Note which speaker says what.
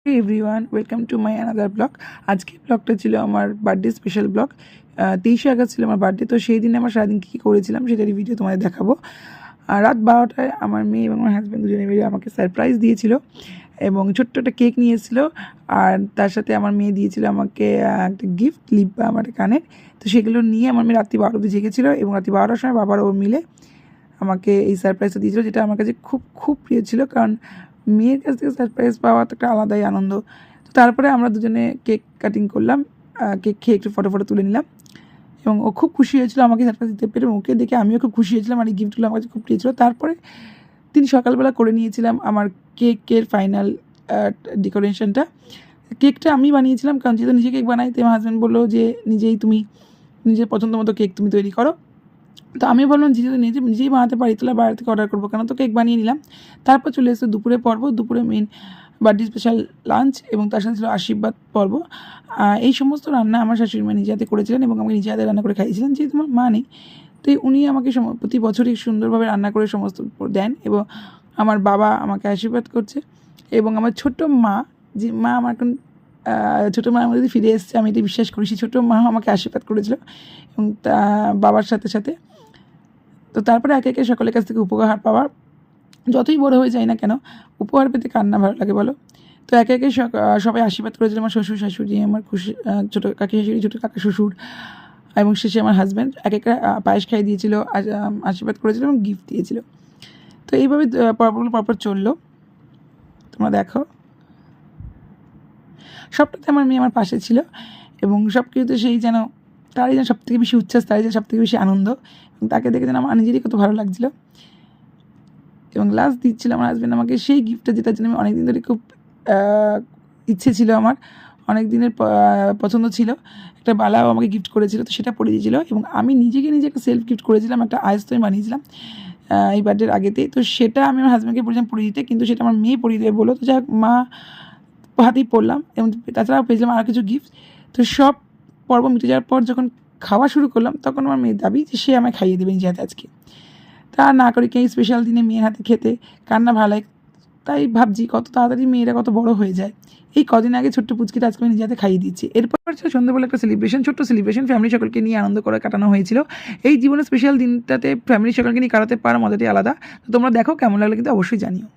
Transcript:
Speaker 1: Hey everyone, welcome to my another blog. আজকে ব্লগটা ছিল আমার বার্থডে স্পেশাল ব্লগ। 23শে আগস্ট ছিল আমার বার্থডে। তো সেই দিনে আমার সারাদিন কী করেছিলাম সেটারই ভিডিও তোমাদের দেখাবো। রাত 12টায় আমার মেয়ে এবং আমার হাজব্যান্ড দুজনে মিলে আমাকে সারপ্রাইজ দিয়েছিল এবং ছোট্ট একটা কেক নিয়ে এসেছিলো। আর তার সাথে আমার মেয়ে দিয়েছিল আমাকে একটা গিফট লিপ আমার কানের। তো সেগুলো নিয়ে আমার মেয়ে রাত্রি 12টা অবধি জেগেছিলো এবং রাত্রি 12টার সময় বাবার ও মিলে আমাকে এই সারপ্রাইজটা দিয়েছিলো, যেটা আমার কাছে খুব খুব প্রিয় ছিল। কারণ মেয়ের কাছ থেকে সারপ্রাইজ পাওয়া তো একটা আলাদাই আনন্দ। তো তারপরে আমরা দুজনে কেক কাটিং করলাম, কেক খেয়ে একটু ফটো তুলে নিলাম এবং ও খুব খুশি হয়েছিল আমাকে সারপ্রাইজ দিতে পেরে। ওকে দেখে আমিও খুব খুশি হয়েছিলাম আর এই গিফটগুলো আমার কাছে খুব প্রিয় ছিল। তারপরে তিনি সকালবেলা করে নিয়েছিলাম আমার কেকের ফাইনাল ডেকোরেশনটা। কেকটা আমি বানিয়েছিলাম, কারণ যেহেতু নিজে কেক বানাই, তো আমার হাজব্যান্ড বললো যে তুমি নিজের পছন্দ মতো কেক তুমি তৈরি করো। তো আমি বললাম যেহেতু নিজেই বানাতে পারি, তাহলে বাইরে থেকে অর্ডার করবো কেন। তো কেক বানিয়ে নিলাম। তারপর চলে এসেছে দুপুরে পর্ব, দুপুরে মেন বার্থডে স্পেশাল লাঞ্চ এবং তার সাথে ছিল আশীর্বাদ পর্ব। এই সমস্ত রান্না আমার শাশুড়ি মা নিজে হাতে করেছিলেন এবং আমাকে নিজে হাতে রান্না করে খাইয়েছিলেন। যেহেতু আমার মা নেই, তো উনি আমাকে প্রতি বছরই সুন্দরভাবে রান্না করে সমস্ত দেন এবং আমার বাবা আমাকে আশীর্বাদ করছে। এবং আমার ছোট্ট মা, যে মা আমার এখন ছোটো মা আমার যদি ফিরে এসছে, আমি এটি বিশ্বাস করি। সেই ছোটো মা আমাকে আশীর্বাদ করেছিল এবং বাবার সাথে সাথে। তো তারপরে একে একে সকলের কাছ থেকে উপহার পাওয়া, যতই বড় হয়ে যায় না কেন, উপহার পেতে কার না ভালো লাগে বলো। তো একে একে সবাই আশীর্বাদ করেছিল। আমার শ্বশুর শাশুড়ি, আমার ছোটো কাকি শাশুড়ি, ছোটো কাকা শ্বশুর এবং শেষে আমার হাজব্যান্ড এক একটা পায়েস খাইয়ে দিয়েছিল, আশীর্বাদ করেছিল এবং গিফট দিয়েছিল। তো এইভাবে পরপরগুলো পরপর চললো। তোমরা দেখো, সবটাতে আমার মেয়ে আমার পাশে ছিল এবং সব কিছুতে সেই যেন তারই যেন সবথেকে বেশি উচ্ছ্বাস, তারই যেন সবথেকে বেশি আনন্দ এবং তাকে দেখে যেন আমার নিজেরই কত ভালো লাগছিলো। এবং লাস্ট দিচ্ছিল আমার হাজব্যান্ড আমাকে সেই গিফটটা, যেটার জন্য আমি অনেক দিন ধরে খুব ইচ্ছে ছিল, আমার অনেক দিনের পছন্দ ছিল। একটা বালাও আমাকে গিফট করেছিল, তো সেটা পরিয়ে দিয়েছিলো এবং আমি নিজে একটা সেলফ গিফট করেছিলাম, একটা আয়স্ত আমি বানিয়েছিলাম এই বার্থডের আগেতেই। তো সেটা আমি আমার হাজব্যান্ডকে বলেছিলাম পরিয়ে দিতে, কিন্তু সেটা আমার মেয়ে পরিয়ে দেবে বললো। তো যাই হোক, মা হাতেই পড়লাম এবং তাছাড়াও পেয়েছিলাম আরও কিছু গিফট। তো সব পর্ব মিটে যাওয়ার পর যখন খাওয়া শুরু করলাম, তখন আমার মেয়ের দাবি যে সে আমায় খাইয়ে দেবে নিজে হাতে আজকে। তা না করি কি, এই স্পেশাল দিনে মেয়ের হাতে খেতে কার না ভালো লাগে। তাই ভাবছি কত তাড়াতাড়ি মেয়েরা কত বড় হয়ে যায়। এই কদিন আগে ছোট্ট পুচকিটা আজকে আমি নিজে হাতে খাইয়ে দিচ্ছি। এরপর সন্ধ্যাবেলা একটা সেলিব্রেশন, ছোট্ট সেলিব্রেশন, ফ্যামিলি সকলকে নিয়ে আনন্দ করে কাটানো হয়েছিল। এই জীবনের স্পেশাল দিনটাতে ফ্যামিলি সকলকে নিয়ে কাটাতে পারার মজাটাই আলাদা। তো তোমরা দেখো কেমন লাগলো কিন্তু অবশ্যই জানিও।